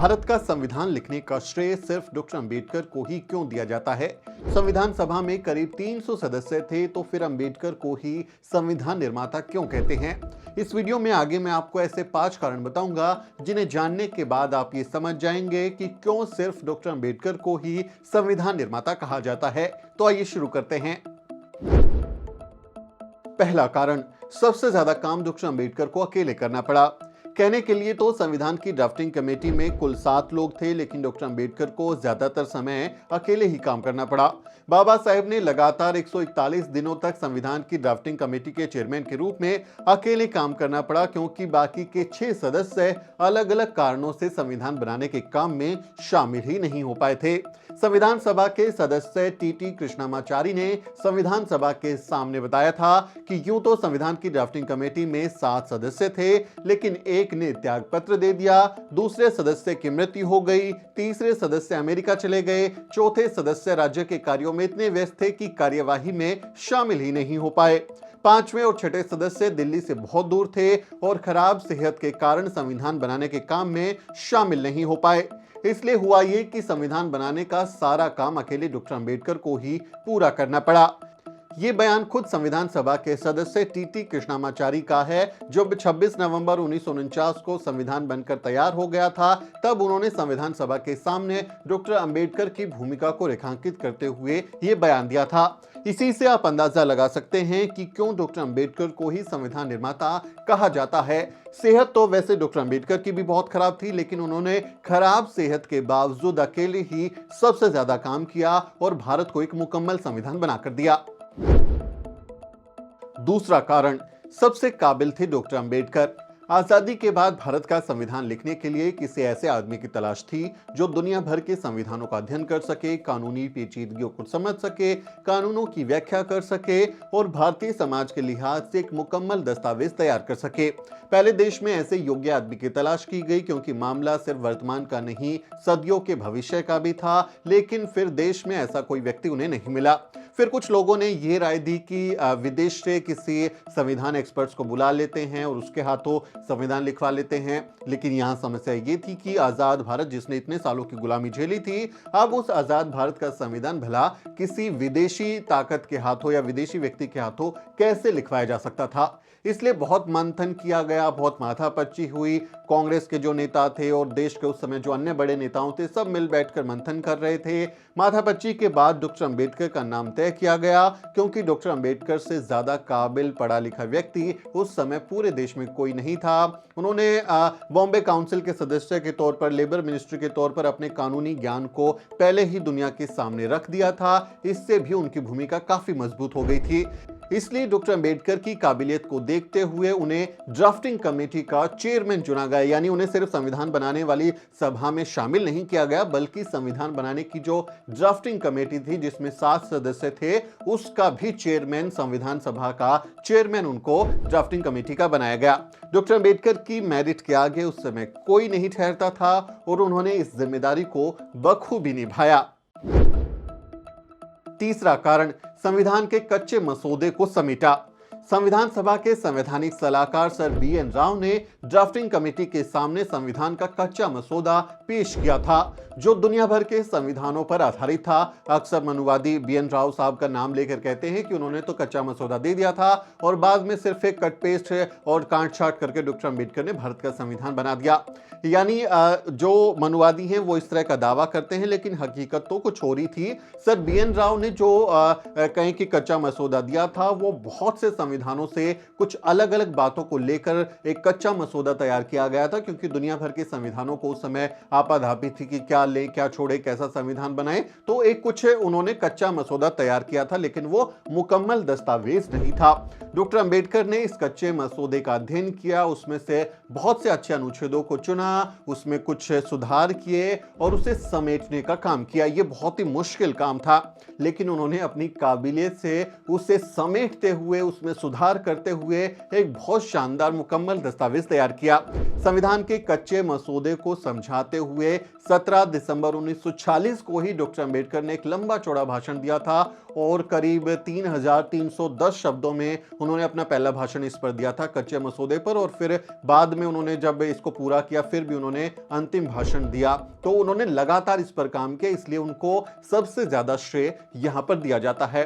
भारत का संविधान लिखने का श्रेय सिर्फ डॉक्टर अंबेडकर को ही क्यों दिया जाता है? संविधान सभा में करीब 300 सदस्य थे, तो फिर अंबेडकर को ही संविधान निर्माता क्यों कहते हैं? इस वीडियो में आगे मैं आपको ऐसे 5 कारण बताऊंगा जिन्हें जानने के बाद आप ये समझ जाएंगे कि क्यों सिर्फ डॉक्टर अंबेडकर को ही संविधान निर्माता कहा जाता है। तो आइए शुरू करते हैं। पहला कारण, सबसे ज्यादा काम डॉक्टर अंबेडकर को अकेले करना पड़ा। कहने के लिए तो संविधान की ड्राफ्टिंग कमेटी में कुल 7 लोग थे, लेकिन डॉक्टर अंबेडकर को ज्यादातर समय अकेले ही काम करना पड़ा। बाबा साहेब ने लगातार 141 दिनों तक संविधान की ड्राफ्टिंग कमेटी के चेयरमैन के रूप में अकेले काम करना पड़ा, क्योंकि बाकी के 6 सदस्य अलग अलग कारणों से संविधान बनाने के काम में शामिल ही नहीं हो पाए थे। संविधान सभा के सदस्य टी कृष्णामाचारी ने संविधान सभा के सामने बताया था कि यूं तो संविधान की ड्राफ्टिंग कमेटी में 7 सदस्य थे, लेकिन एक ने त्याग पत्र दे दिया, दूसरे सदस्य की मृत्यु हो गई, तीसरे सदस्य अमेरिका चले गए, चौथे सदस्य राज्य के कार्यों में इतने व्यस्त थे कि कार्यवाही में शामिल ही नहीं हो पाए, 5वें और 6ठे सदस्य दिल्ली से बहुत दूर थे और खराब सेहत के कारण संविधान बनाने के काम में शामिल नहीं हो पाए। इसलिए हुआ ये कि संविधान बनाने का सारा काम अकेले डॉक्टर अंबेडकर को ही पूरा करना पड़ा। ये बयान खुद संविधान सभा के सदस्य टी कृष्णामाचारी का है। जब 26 नवंबर 1949 को संविधान बनकर तैयार हो गया था, तब उन्होंने संविधान सभा के सामने डॉक्टर अंबेडकर की भूमिका को रेखांकित करते हुए ये बयान दिया था। इसी से आप अंदाजा लगा सकते हैं कि क्यों डॉक्टर अंबेडकर को ही संविधान निर्माता कहा जाता है। सेहत तो वैसे डॉक्टर अंबेडकर की भी बहुत खराब थी, लेकिन उन्होंने खराब सेहत के बावजूद अकेले ही सबसे ज्यादा काम किया और भारत को एक मुकम्मल संविधान बनाकर दिया। दूसरा कारण, सबसे काबिल थे डॉक्टर अंबेडकर। आजादी के बाद भारत का संविधान लिखने के लिए किसी ऐसे आदमी की तलाश थी जो दुनिया भर के संविधानों का अध्ययन कर सके, कानूनी पेचीदगियों को समझ सके, कानूनों की व्याख्या कर सके और भारतीय समाज के लिहाज से एक मुकम्मल दस्तावेज तैयार कर सके। पहले देश में ऐसे योग्य आदमी की तलाश की गई, क्योंकि मामला सिर्फ वर्तमान का नहीं, सदियों के भविष्य का भी था, लेकिन फिर देश में ऐसा कोई व्यक्ति उन्हें नहीं मिला। फिर कुछ लोगों ने यह राय दी कि विदेश से किसी संविधान एक्सपर्ट्स को बुला लेते हैं और उसके हाथों संविधान लिखवा लेते हैं। लेकिन यहां समस्या ये थी कि आजाद भारत, जिसने इतने सालों की गुलामी झेली थी, अब उस आजाद भारत का संविधान भला किसी विदेशी ताकत के हाथों या विदेशी व्यक्ति के हाथों कैसे लिखवाया जा सकता था। इसलिए बहुत मंथन किया गया, बहुत माथापच्ची हुई। कांग्रेस के जो नेता थे और देश के उस समय जो अन्य बड़े नेताओं थे, सब मिल बैठकर मंथन कर रहे थे। माथापच्ची के बाद डॉक्टर अंबेडकर का नाम तय किया गया, क्योंकि डॉक्टर अंबेडकर से ज्यादा काबिल पढ़ा लिखा व्यक्ति उस समय पूरे देश में कोई नहीं था। उन्होंने बॉम्बे काउंसिल के सदस्य के तौर पर, लेबर मिनिस्ट्री के तौर पर अपने कानूनी ज्ञान को पहले ही दुनिया के सामने रख दिया था। इससे भी उनकी भूमिका काफी मजबूत हो गई थी। इसलिए डॉक्टर अंबेडकर की काबिलियत को देखते हुए उन्हें ड्राफ्टिंग कमेटी का चेयरमैन चुना गया। यानी उन्हें सिर्फ संविधान बनाने वाली सभा में शामिल नहीं किया गया, बल्कि संविधान बनाने की जो ड्राफ्टिंग कमेटी थी, जिसमें 7 सदस्य थे, उसका भी चेयरमैन, संविधान सभा का चेयरमैन उनको ड्राफ्टिंग कमेटी का बनाया गया। डॉक्टर अंबेडकर की मेरिट के आगे उस समय कोई नहीं ठहरता था और उन्होंने इस जिम्मेदारी को बखूबी निभाया। तीसरा कारण, संविधान के कच्चे मसौदे को समेटा। संविधान सभा के संवैधानिक सलाहकार सर BN राव ने ड्राफ्टिंग कमेटी के सामने संविधान का कच्चा मसौदा पेश किया था, जो दुनिया भर के संविधानों पर आधारित था। अक्सर मनुवादी BN राव साहब का नाम लेकर कहते हैं कि उन्होंने तो कच्चा मसौदा दे दिया था और बाद में सिर्फ एक कट पेस्ट और काट छाट करके डॉक्टर अंबेडकर ने भारत का संविधान बना दिया। यानी जो मनुवादी हैं वो इस तरह का दावा करते हैं, लेकिन हकीकत तो कुछ और ही थी। सर BN राव ने जो कहीं की कच्चा मसौदा दिया था, वो बहुत से संविधानों से कुछ अलग अलग बातों को लेकर एक कच्चा मसौदा तैयार किया गया था, क्योंकि दुनिया भर के संविधानों को उस समय आपाधापी थी कि क्या ले क्या छोड़े, कैसा संविधान बनाए। तो एक कुछ उन्होंने कच्चा मसौदा तैयार किया था, लेकिन वो मुकम्मल दस्तावेज नहीं था। डॉक्टर अंबेडकर ने इस कच्चे मसौदे का अध्ययन किया, उसमें से बहुत से अच्छे अनुच्छेदों को चुना, उसमें कुछ सुधार किए और उसे समेटने का काम किया। यह बहुत ही मुश्किल काम था, लेकिन उन्होंने अपनी काबिलियत से उसे समेटते हुए, उसमें सुधार करते हुए एक बहुत शानदार मुकम्मल दस्तावेज तैयार किया। संविधान के कच्चे मसौदे को समझाते हुए 17 दिसंबर 1940 को ही डॉक्टर अंबेडकर ने एक लंबा चौड़ा भाषण दिया था और करीब 3310 शब्दों में उन्होंने अपना पहला भाषण इस पर दिया था, कच्चे मसौदे पर। और फिर बाद में उन्होंने जब इसको पूरा किया फिर भी उन्होंने अंतिम भाषण दिया। तो उन्होंने लगातार इस पर काम किया, इसलिए उनको सबसे ज्यादा श्रेय यहां पर दिया जाता है।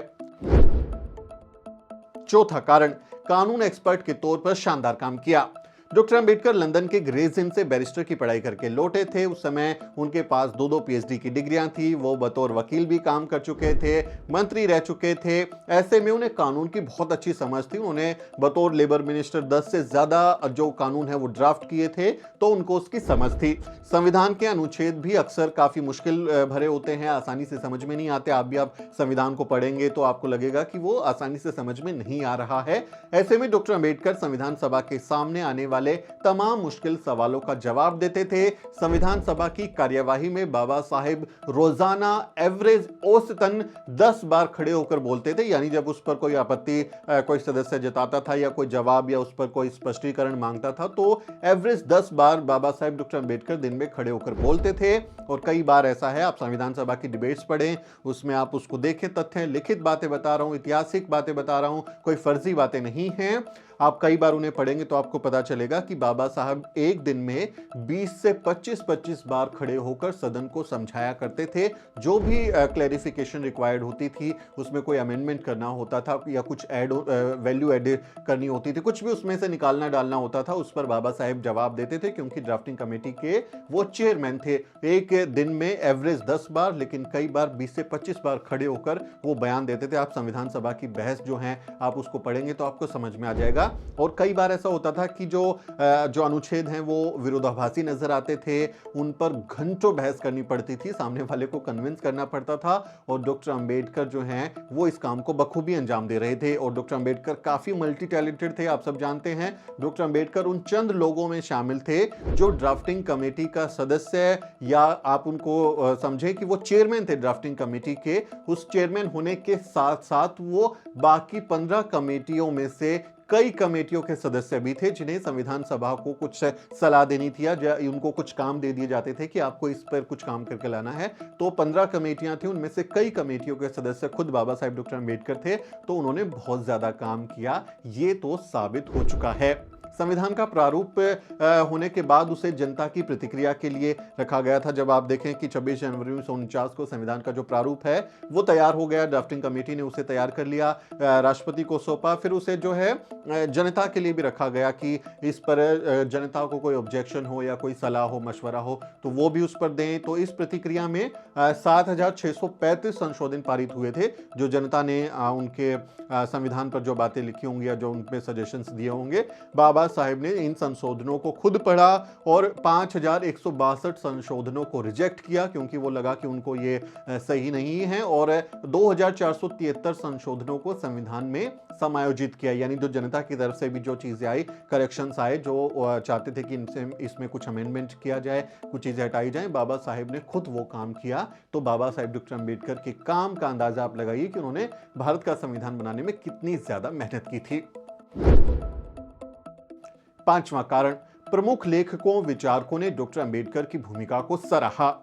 चौथा कारण, कानून एक्सपर्ट के तौर पर शानदार काम किया। डॉक्टर अंबेडकर लंदन के ग्रेज इन्न से बैरिस्टर की पढ़ाई करके लौटे थे। उस समय उनके पास दो पीएचडी की डिग्रियां थी। वो बतौर वकील भी काम कर चुके थे, मंत्री रह चुके थे। ऐसे में उन्हें कानून की बहुत अच्छी समझ थी। उन्होंने बतौर लेबर मिनिस्टर 10 से ज्यादा जो कानून है वो ड्राफ्ट किए थे, तो उनको उसकी समझ थी। संविधान के अनुच्छेद भी अक्सर काफी मुश्किल भरे होते हैं, आसानी से समझ में नहीं आते। आप संविधान को पढ़ेंगे तो आपको लगेगा कि वो आसानी से समझ में नहीं आ रहा है। ऐसे में डॉक्टर अंबेडकर संविधान सभा के सामने आने वाले तमाम मुश्किल सवालों का जवाब देते थे। संविधान सभा की कार्यवाही में बाबा साहेब रोजाना एवरेज औसतन 10 बार खड़े होकर बोलते थे। यानी जब उस पर कोई आपत्ति कोई सदस्य जताता था या कोई जवाब या उस पर कोई स्पष्टीकरण मांगता था, तो एवरेज 10 बार बाबा साहेब डॉक्टर अंबेडकर दिन में खड़े होकर बोलते थे। और कई बार ऐसा है, आप संविधान सभा की डिबेट्स पढ़ें, उसमें आप उसको देखें, तथ्य लिखित बातें बता रहा हूं, ऐतिहासिक बातें बता रहा हूं, कोई फर्जी बातें नहीं हैं। आप कई बार उन्हें पढ़ेंगे तो आपको पता चलेगा कि बाबा साहब एक दिन में 20 से 25 बार खड़े होकर सदन को समझाया करते थे। जो भी क्लैरिफिकेशन रिक्वायर्ड होती थी, उसमें कोई अमेंडमेंट करना होता था या कुछ वैल्यू एड करनी होती थी, कुछ भी उसमें से निकालना डालना होता था, उस पर बाबा साहेब जवाब देते थे, क्योंकि ड्राफ्टिंग कमेटी के वो चेयरमैन थे। एक दिन में एवरेज 10 बार, लेकिन कई बार 20 से 25 बार खड़े होकर वो बयान देते थे। आप संविधान सभा की बहस जो है आप उसको पढ़ेंगे तो आपको समझ में आ जाएगा। और कई बार ऐसा होता था कि जो अनुच्छेद हैं वो विरोधाभासी नजर आते थे, उन पर घंटों बहस करनी पड़ती थी, सामने वाले को कन्विंस करना पड़ता था। और डॉक्टर अंबेडकर जो हैं वो इस काम को बखूबी अंजाम दे रहे थे। और डॉक्टर अंबेडकर काफी मल्टी टैलेंटेड थे, आप सब जानते हैं। डॉक्टर अंबेडकर उन चंद लोगों में शामिल थे जो ड्राफ्टिंग कमेटी का सदस्य, या आप उनको समझे कि वो चेयरमैन थे ड्राफ्टिंग कमेटी के। उस चेयरमैन होने के साथ साथ वो बाकी 15 कमेटियों में से कई कमेटियों के सदस्य भी थे, जिन्हें संविधान सभा को कुछ सलाह देनी थी या उनको कुछ काम दे दिए जाते थे कि आपको इस पर कुछ काम करके लाना है। तो 15 कमेटियां थी, उनमें से कई कमेटियों के सदस्य खुद बाबा साहेब डॉक्टर अंबेडकर थे। तो उन्होंने बहुत ज्यादा काम किया, ये तो साबित हो चुका है। संविधान का प्रारूप होने के बाद उसे जनता की प्रतिक्रिया के लिए रखा गया था। जब आप देखें कि 26 जनवरी 1949 को संविधान का जो प्रारूप है वो तैयार हो गया, ड्राफ्टिंग कमेटी ने उसे तैयार कर लिया, राष्ट्रपति को सौंपा, फिर उसे जो है जनता के लिए भी रखा गया कि इस पर जनता को कोई ऑब्जेक्शन हो या कोई सलाह हो, मशवरा हो, तो वो भी उस पर दें। तो इस प्रतिक्रिया में 7635 संशोधन पारित हुए थे, जो जनता ने उनके संविधान पर जो बातें लिखी होंगी या जो उनपे सजेशंस दिए होंगे, बाबा साहेब ने इन संशोधनों को खुद पढ़ा और 5162 संशोधनों को रिजेक्ट किया, क्योंकि वो लगा कि उनको ये सही नहीं है। और 2473 संशोधनों को संविधान में समायोजित किया। यानी जो जनता की तरफ से भी जो चीजें आई, करेक्शंस आए, जो चाहते थे कि इसमें कुछ अमेंडमेंट किया जाए, कुछ चीजें हटाई जाए, बाबा साहेब ने खुद वो काम किया। तो बाबा साहेब डॉक्टर अंबेडकर के काम का अंदाजा आप लगाइए कि उन्होंने भारत का संविधान बनाने में कितनी ज्यादा मेहनत की थी। पांचवां कारण, प्रमुख लेखकों विचारकों ने डॉक्टर अंबेडकर की भूमिका को सराहा।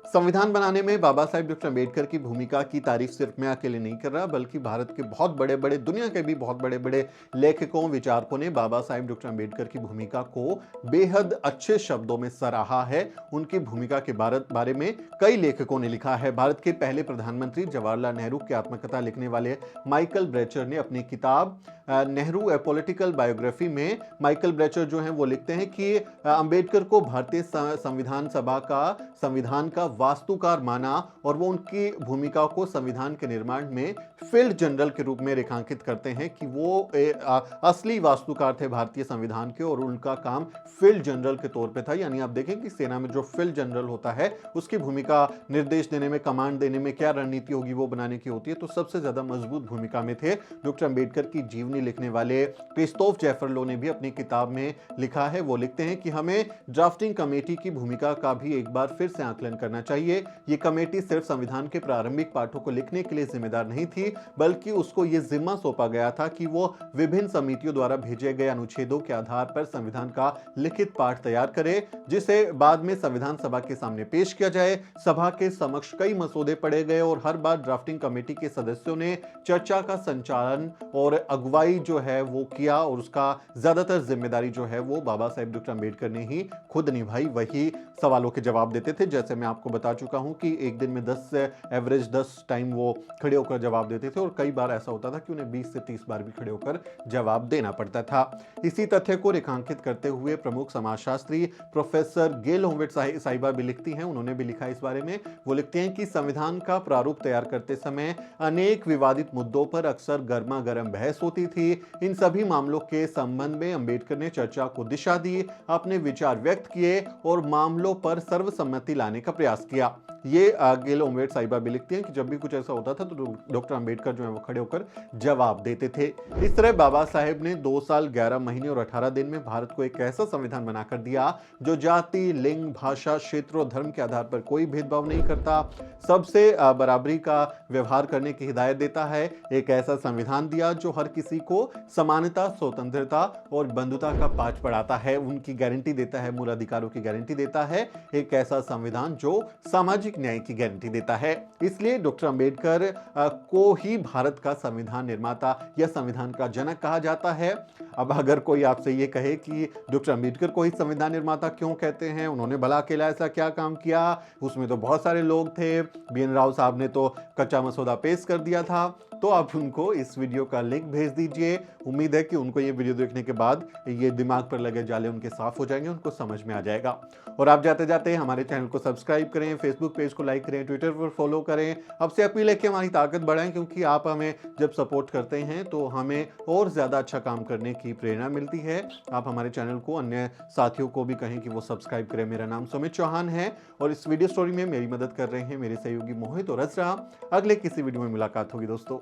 संविधान बनाने में बाबा साहेब डॉक्टर अंबेडकर की भूमिका की तारीफ सिर्फ मैं अकेले नहीं कर रहा, बल्कि भारत के बहुत बड़े बड़े, दुनिया के भी बहुत बड़े बड़े लेखकों विचारकों ने बाबा साहेब डॉक्टर अंबेडकर की भूमिका को बेहद अच्छे शब्दों में सराहा है। उनकी भूमिका के बारे में कई लेखकों ने लिखा है। भारत के पहले प्रधानमंत्री जवाहरलाल नेहरू की आत्मकथा लिखने वाले माइकल ब्रेचर ने अपनी किताब नेहरू ए पॉलिटिकल बायोग्राफी में, माइकल ब्रेचर जो हैं वो लिखते हैं कि अंबेडकर को भारतीय संविधान सभा का संविधान का वास्तुकार माना, और वो उनकी भूमिका को संविधान के निर्माण में फील्ड जनरल के रूप में रेखांकित करते हैं कि वो असली वास्तुकार थे भारतीय संविधान के, और उनका काम फील्ड जनरल के तौर पे था। यानी आप देखें कि सेना में जो फील्ड जनरल होता है उसकी भूमिका निर्देश देने में, कमांड देने में, क्या रणनीति होगी वो बनाने की होती है। तो सबसे ज्यादा मजबूत भूमिका में थे। डॉक्टर अंबेडकर की जीवनी लिखने वाले क्रिस्तोफ जेफरलो ने भी अपनी किताब में लिखा है, वो लिखते हैं कि हमें ड्राफ्टिंग कमेटी की भूमिका का भी एक बार फिर से आकलन करना चाहिए। ये कमेटी सिर्फ संविधान के प्रारंभिक पाठों को लिखने के लिए जिम्मेदार नहीं थी, बल्कि उसको ये जिम्मा सौंपा गया था कि वो विभिन्न समितियों द्वारा भेजे गए अनुच्छेदों के आधार पर संविधान का लिखित पाठ तैयार करे, जिसे बाद में संविधान सभा के सामने पेश किया जाए। सभा के समक्ष कई मसौदे पढ़े गए और हर बार ड्राफ्टिंग कमेटी के सदस्यों ने चर्चा का संचालन और अगुवाई जो है वो किया, और उसका ज्यादातर जिम्मेदारी जो है वो बाबा साहेब डॉक्टर अंबेडकर ने ही खुद निभाई। वही सवालों के जवाब देते थे। जैसे मैं आपको बता चुका हूं कि एक दिन में एवरेज 10 टाइम वो खड़े होकर जवाब देते थे, और कई बार ऐसा होता था कि उन्हें 20 से 30 बार भी खड़े होकर जवाब देना पड़ता था। इसी तथ्य को रेखांकित करते हुए प्रमुख समाजशास्त्री प्रोफेसर गेल होमवेट साहिबा भी लिखती हैं। उन्होंने भी लिखा इस बारे में। वो लिखते हैं कि संविधान का प्रारूप तैयार करते समय अनेक विवादित मुद्दों पर अक्सर गर्मा गर्म बहस होती थी। इन सभी मामलों के संबंध में अंबेडकर ने चर्चा को दिशा दी, अपने विचार व्यक्त किए और मामलों पर सर्वसम्मति लाने का प्रयास किया। ये गेल होमवेट साहिबा भी लिखती हैं कि जब भी कुछ ऐसा होता था तो डॉक्टर अंबेडकर जो है वो खड़े होकर जवाब देते थे। इस तरह बाबा साहेब ने 2 साल 11 महीने और 18 दिन में भारत को एक ऐसा संविधान बनाकर दिया जो जाति, लिंग, भाषा, क्षेत्र और धर्म के आधार पर कोई भेदभाव नहीं करता, सबसे बराबरी का व्यवहार करने की हिदायत देता है। एक ऐसा संविधान दिया जो हर किसी को समानता, स्वतंत्रता और बंधुता का पाठ पढ़ाता है, उनकी गारंटी देता है, मूल अधिकारों की गारंटी देता है। एक ऐसा संविधान जो सामाजिक न्याय की गारंटी देता है। इसलिए डॉक्टर अंबेडकर को ही भारत का संविधान निर्माता या संविधान का जनक कहा जाता है। अब अगर कोई आपसे ये कहे कि डॉक्टर अंबेडकर को ही संविधान निर्माता क्यों कहते हैं, उन्होंने भला अकेला ऐसा क्या काम किया, उसमें तो बहुत सारे लोग थे, BN राव साहब ने तो कच्चा मसौदा पेश कर दिया था, तो आप उनको इस वीडियो का लिंक भेज दीजिए। उम्मीद है कि उनको ये वीडियो देखने के बाद ये दिमाग पर लगे जाले उनके साफ हो जाएंगे, उनको समझ में आ जाएगा। और आप जाते जाते हमारे चैनल को सब्सक्राइब करें, फेसबुक पेज को लाइक करें, ट्विटर पर फॉलो करें। आपसे अपील है कि हमारी ताकत बढ़ाएं, क्योंकि आप हमें जब सपोर्ट करते हैं तो हमें और ज़्यादा अच्छा काम करने की प्रेरणा मिलती है। आप हमारे चैनल को अन्य साथियों को भी कहें कि वो सब्सक्राइब करें। मेरा नाम सुमित चौहान है और इस वीडियो स्टोरी में मेरी मदद कर रहे हैं मेरे सहयोगी मोहित और असरा। अगले किसी वीडियो में मुलाकात होगी दोस्तों।